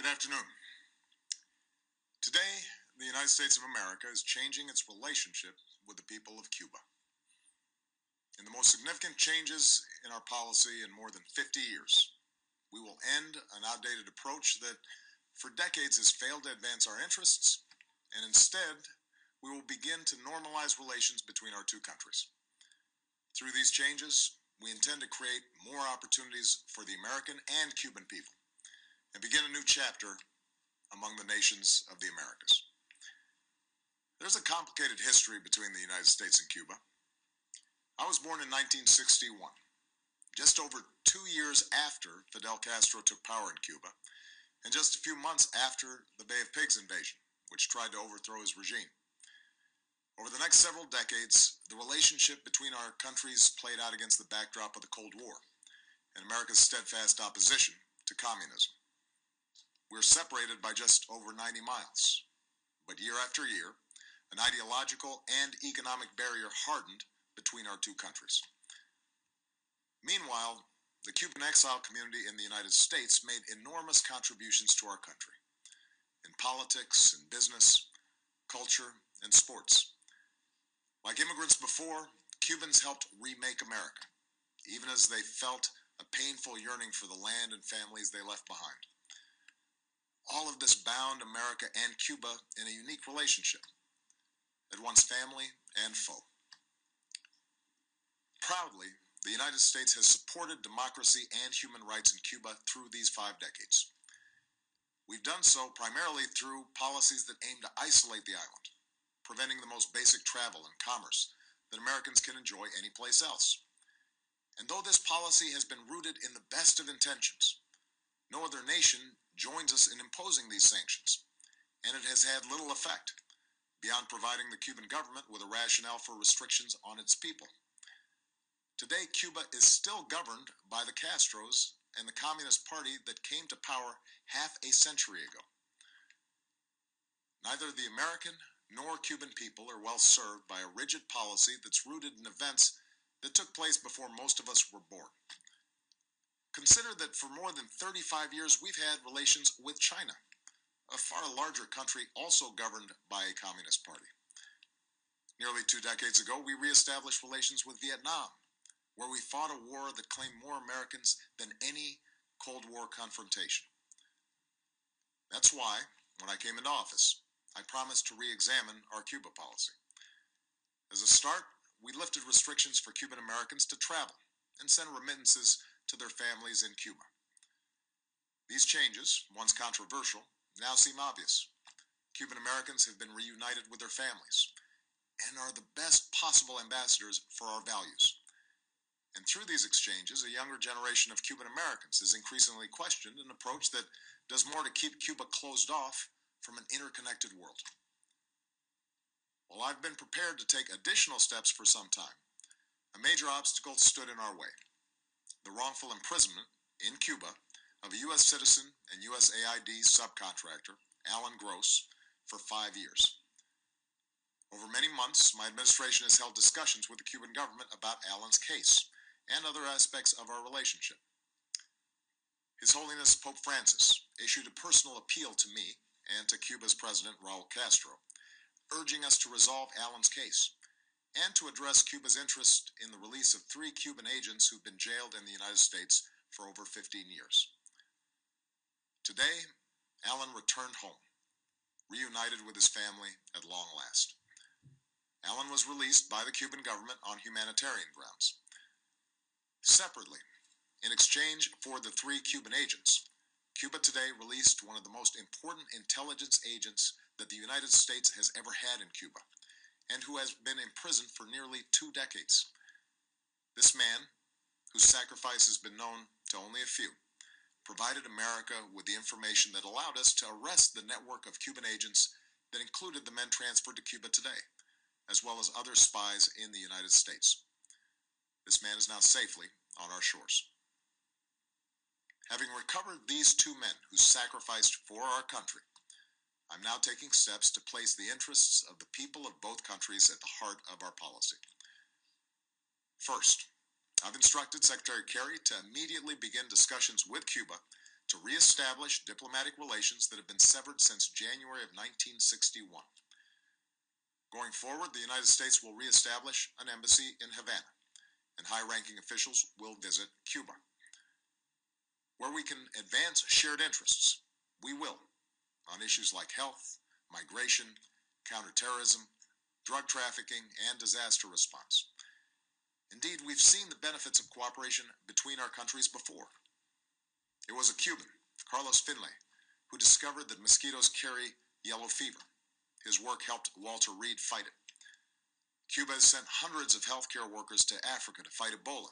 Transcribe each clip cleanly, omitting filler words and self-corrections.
Good afternoon. Today, the United States of America is changing its relationship with the people of Cuba. In the most significant changes in our policy in more than 50 years, we will end an outdated approach that for decades has failed to advance our interests, and instead, we will begin to normalize relations between our two countries. Through these changes, we intend to create more opportunities for the American and Cuban people, and begin a new chapter among the nations of the Americas. There's a complicated history between the United States and Cuba. I was born in 1961, just over 2 years after Fidel Castro took power in Cuba, and just a few months after the Bay of Pigs invasion, which tried to overthrow his regime. Over the next several decades, the relationship between our countries played out against the backdrop of the Cold War and America's steadfast opposition to communism. We're separated by just over 90 miles, but year after year, an ideological and economic barrier hardened between our two countries. Meanwhile, the Cuban exile community in the United States made enormous contributions to our country in politics and business, culture, and sports. Like immigrants before, Cubans helped remake America, even as they felt a painful yearning for the land and families they left behind. All of this bound America and Cuba in a unique relationship, at once family and foe. Proudly, the United States has supported democracy and human rights in Cuba through these 5 decades. We've done so primarily through policies that aim to isolate the island, preventing the most basic travel and commerce that Americans can enjoy anyplace else. And though this policy has been rooted in the best of intentions, no other nation joins us in imposing these sanctions, and it has had little effect, beyond providing the Cuban government with a rationale for restrictions on its people. Today, Cuba is still governed by the Castros and the Communist Party that came to power half a century ago. Neither the American nor Cuban people are well served by a rigid policy that's rooted in events that took place before most of us were born. Consider that for more than 35 years we've had relations with China, a far larger country also governed by a communist party. Nearly 2 decades ago, we reestablished relations with Vietnam, where we fought a war that claimed more Americans than any Cold War confrontation. That's why, when I came into office, I promised to re-examine our Cuba policy. As a start, we lifted restrictions for Cuban Americans to travel and send remittances to their families in Cuba. These changes, once controversial, now seem obvious. Cuban Americans have been reunited with their families and are the best possible ambassadors for our values. And through these exchanges, a younger generation of Cuban Americans has increasingly questioned an approach that does more to keep Cuba closed off from an interconnected world. While I've been prepared to take additional steps for some time, a major obstacle stood in our way: the wrongful imprisonment in Cuba of a U.S. citizen and USAID subcontractor, Alan Gross, for 5 years. Over many months, my administration has held discussions with the Cuban government about Alan's case and other aspects of our relationship. His Holiness Pope Francis issued a personal appeal to me and to Cuba's President Raul Castro, urging us to resolve Alan's case and to address Cuba's interest in the release of 3 Cuban agents who've been jailed in the United States for over 15 years. Today, Alan returned home, reunited with his family at long last. Alan was released by the Cuban government on humanitarian grounds. Separately, in exchange for the 3 Cuban agents, Cuba today released one of the most important intelligence agents that the United States has ever had in Cuba, and who has been imprisoned for nearly 2 decades. This man, whose sacrifice has been known to only a few, provided America with the information that allowed us to arrest the network of Cuban agents that included the men transferred to Cuba today, as well as other spies in the United States. This man is now safely on our shores. Having recovered these 2 men who sacrificed for our country, I'm now taking steps to place the interests of the people of both countries at the heart of our policy. First, I've instructed Secretary Kerry to immediately begin discussions with Cuba to reestablish diplomatic relations that have been severed since January of 1961. Going forward, the United States will reestablish an embassy in Havana, and high-ranking officials will visit Cuba. Where we can advance shared interests, we will, on issues like health, migration, counterterrorism, drug trafficking, and disaster response. Indeed, we've seen the benefits of cooperation between our countries before. It was a Cuban, Carlos Finlay, who discovered that mosquitoes carry yellow fever. His work helped Walter Reed fight it. Cuba has sent hundreds of healthcare workers to Africa to fight Ebola,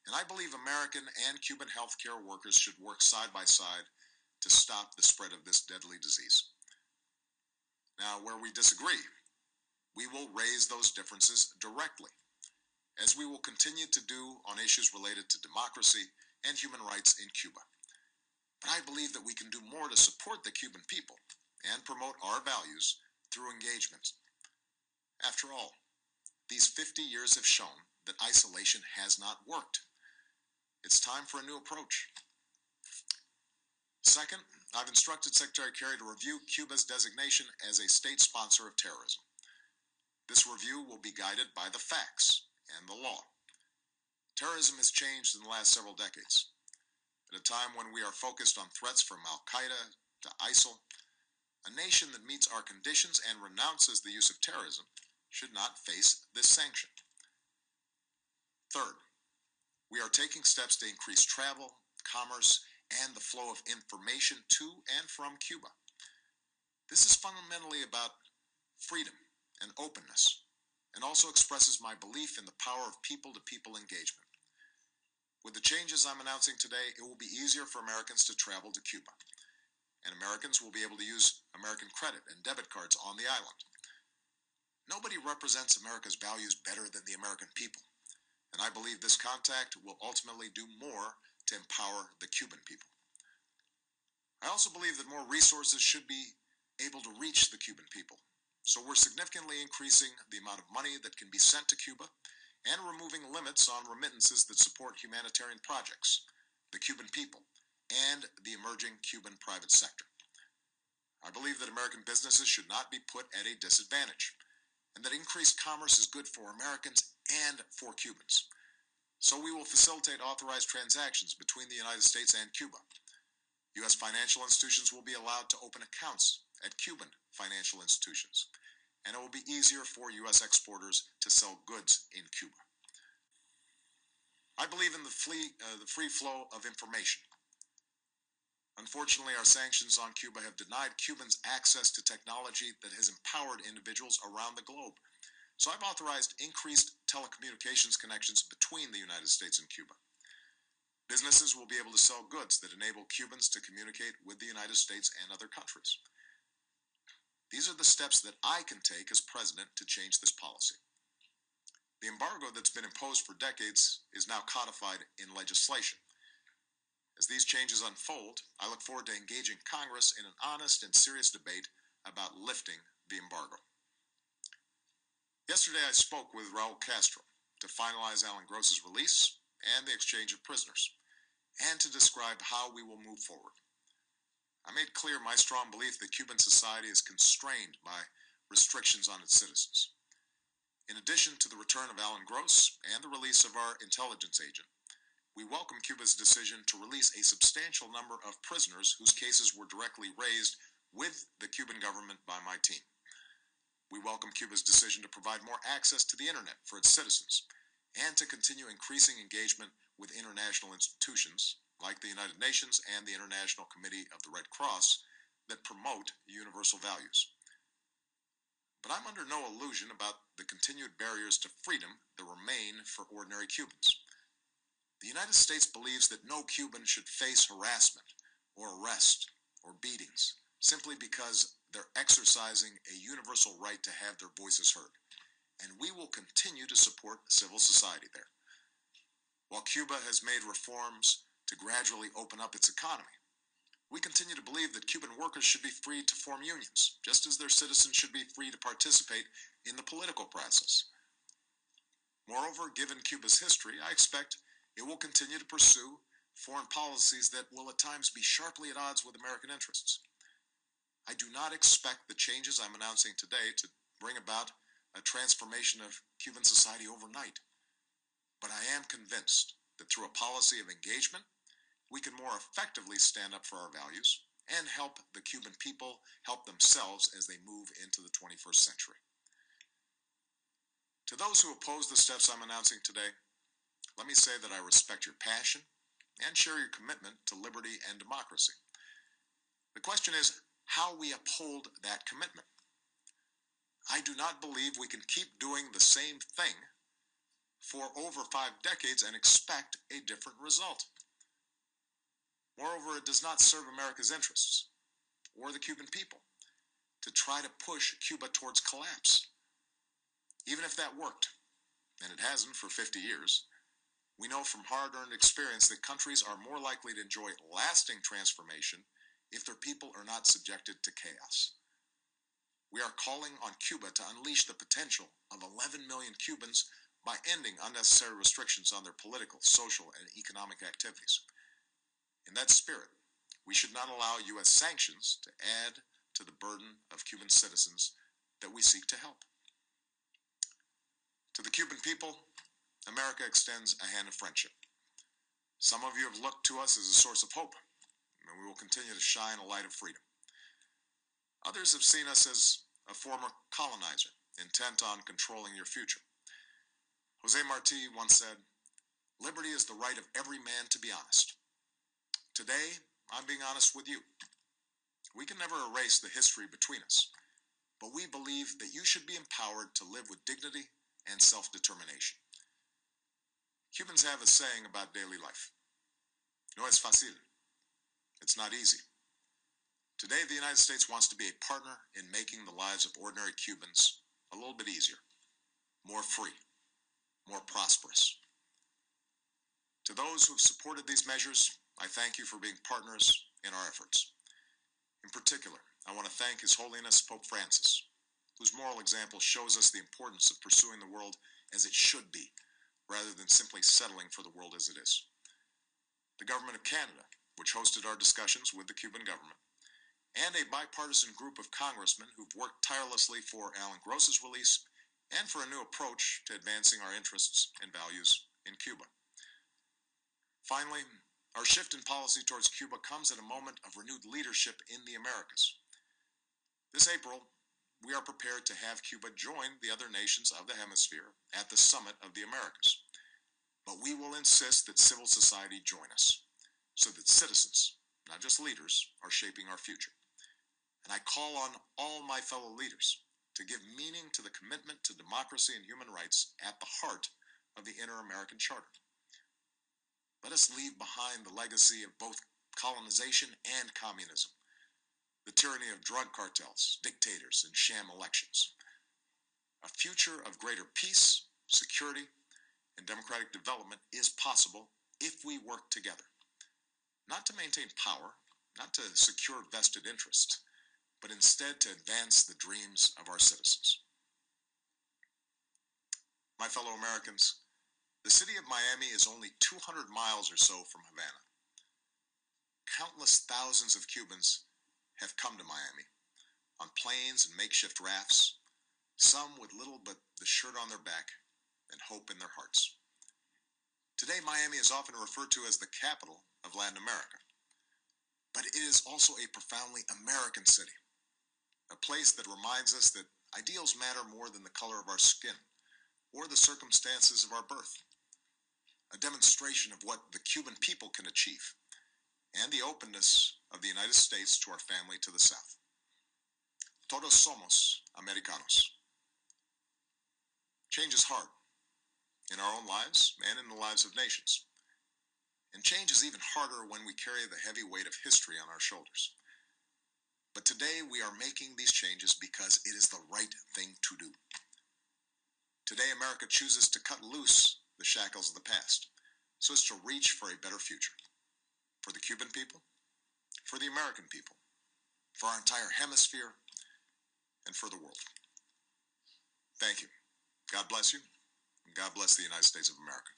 and I believe American and Cuban healthcare workers should work side by side to stop the spread of this deadly disease. Now, where we disagree, we will raise those differences directly, as we will continue to do on issues related to democracy and human rights in Cuba. But I believe that we can do more to support the Cuban people and promote our values through engagement. After all, these 50 years have shown that isolation has not worked. It's time for a new approach. Second, I've instructed Secretary Kerry to review Cuba's designation as a state sponsor of terrorism. This review will be guided by the facts and the law. Terrorism has changed in the last several decades. At a time when we are focused on threats from Al-Qaeda to ISIL, a nation that meets our conditions and renounces the use of terrorism should not face this sanction. Third, we are taking steps to increase travel, commerce, and the flow of information to and from Cuba. This is fundamentally about freedom and openness, and also expresses my belief in the power of people-to-people engagement. With the changes I'm announcing today, it will be easier for Americans to travel to Cuba, and Americans will be able to use American credit and debit cards on the island. Nobody represents America's values better than the American people, and I believe this contact will ultimately do more to empower the Cuban people. I also believe that more resources should be able to reach the Cuban people, so we're significantly increasing the amount of money that can be sent to Cuba and removing limits on remittances that support humanitarian projects, the Cuban people, and the emerging Cuban private sector. I believe that American businesses should not be put at a disadvantage, and that increased commerce is good for Americans and for Cubans. So we will facilitate authorized transactions between the United States and Cuba. U.S. financial institutions will be allowed to open accounts at Cuban financial institutions, and it will be easier for U.S. exporters to sell goods in Cuba. I believe in the free flow of information. Unfortunately, our sanctions on Cuba have denied Cubans access to technology that has empowered individuals around the globe. So I've authorized increased telecommunications connections between the United States and Cuba. Businesses will be able to sell goods that enable Cubans to communicate with the United States and other countries. These are the steps that I can take as president to change this policy. The embargo that's been imposed for decades is now codified in legislation. As these changes unfold, I look forward to engaging Congress in an honest and serious debate about lifting the embargo. Yesterday I spoke with Raul Castro to finalize Alan Gross's release and the exchange of prisoners, and to describe how we will move forward. I made clear my strong belief that Cuban society is constrained by restrictions on its citizens. In addition to the return of Alan Gross and the release of our intelligence agent, we welcome Cuba's decision to release a substantial number of prisoners whose cases were directly raised with the Cuban government by my team. We welcome Cuba's decision to provide more access to the internet for its citizens and to continue increasing engagement with international institutions like the United Nations and the International Committee of the Red Cross that promote universal values. But I'm under no illusion about the continued barriers to freedom that remain for ordinary Cubans. The United States believes that no Cuban should face harassment or arrest or beatings simply because they're exercising a universal right to have their voices heard, and we will continue to support civil society there. While Cuba has made reforms to gradually open up its economy, we continue to believe that Cuban workers should be free to form unions, just as their citizens should be free to participate in the political process. Moreover, given Cuba's history, I expect it will continue to pursue foreign policies that will at times be sharply at odds with American interests. I do not expect the changes I'm announcing today to bring about a transformation of Cuban society overnight, but I am convinced that through a policy of engagement, we can more effectively stand up for our values and help the Cuban people help themselves as they move into the 21st century. To those who oppose the steps I'm announcing today, let me say that I respect your passion and share your commitment to liberty and democracy. The question is how we uphold that commitment. I do not believe we can keep doing the same thing for over 5 decades and expect a different result. Moreover, it does not serve America's interests or the Cuban people to try to push Cuba towards collapse. Even if that worked, and it hasn't for 50 years, we know from hard-earned experience that countries are more likely to enjoy lasting transformation if their people are not subjected to chaos. We are calling on Cuba to unleash the potential of 11 million Cubans by ending unnecessary restrictions on their political, social, and economic activities. In that spirit, we should not allow U.S. sanctions to add to the burden of Cuban citizens that we seek to help. To the Cuban people, America extends a hand of friendship. Some of you have looked to us as a source of hope, and we will continue to shine a light of freedom. Others have seen us as a former colonizer, intent on controlling your future. Jose Marti once said, "Liberty is the right of every man to be honest." Today, I'm being honest with you. We can never erase the history between us, but we believe that you should be empowered to live with dignity and self-determination. Cubans have a saying about daily life. No es fácil. It's not easy. Today, the United States wants to be a partner in making the lives of ordinary Cubans a little bit easier, more free, more prosperous. To those who have supported these measures, I thank you for being partners in our efforts. In particular, I want to thank His Holiness Pope Francis, whose moral example shows us the importance of pursuing the world as it should be, rather than simply settling for the world as it is. The Government of Canada, which hosted our discussions with the Cuban government, and a bipartisan group of congressmen who've worked tirelessly for Alan Gross's release and for a new approach to advancing our interests and values in Cuba. Finally, our shift in policy towards Cuba comes at a moment of renewed leadership in the Americas. This April, we are prepared to have Cuba join the other nations of the hemisphere at the Summit of the Americas. But we will insist that civil society join us, so that citizens, not just leaders, are shaping our future. And I call on all my fellow leaders to give meaning to the commitment to democracy and human rights at the heart of the Inter-American Charter. Let us leave behind the legacy of both colonization and communism, the tyranny of drug cartels, dictators, and sham elections. A future of greater peace, security, and democratic development is possible if we work together. Not to maintain power, not to secure vested interests, but instead to advance the dreams of our citizens. My fellow Americans, the city of Miami is only 200 miles or so from Havana. Countless thousands of Cubans have come to Miami on planes and makeshift rafts, some with little but the shirt on their back and hope in their hearts. Today, Miami is often referred to as the capital of Latin America, but it is also a profoundly American city, a place that reminds us that ideals matter more than the color of our skin or the circumstances of our birth, a demonstration of what the Cuban people can achieve, and the openness of the United States to our family to the south. Todos somos Americanos. Change is hard, in our own lives and in the lives of nations. And change is even harder when we carry the heavy weight of history on our shoulders. But today we are making these changes because it is the right thing to do. Today America chooses to cut loose the shackles of the past, so as to reach for a better future. For the Cuban people, for the American people, for our entire hemisphere, and for the world. Thank you. God bless you, and God bless the United States of America.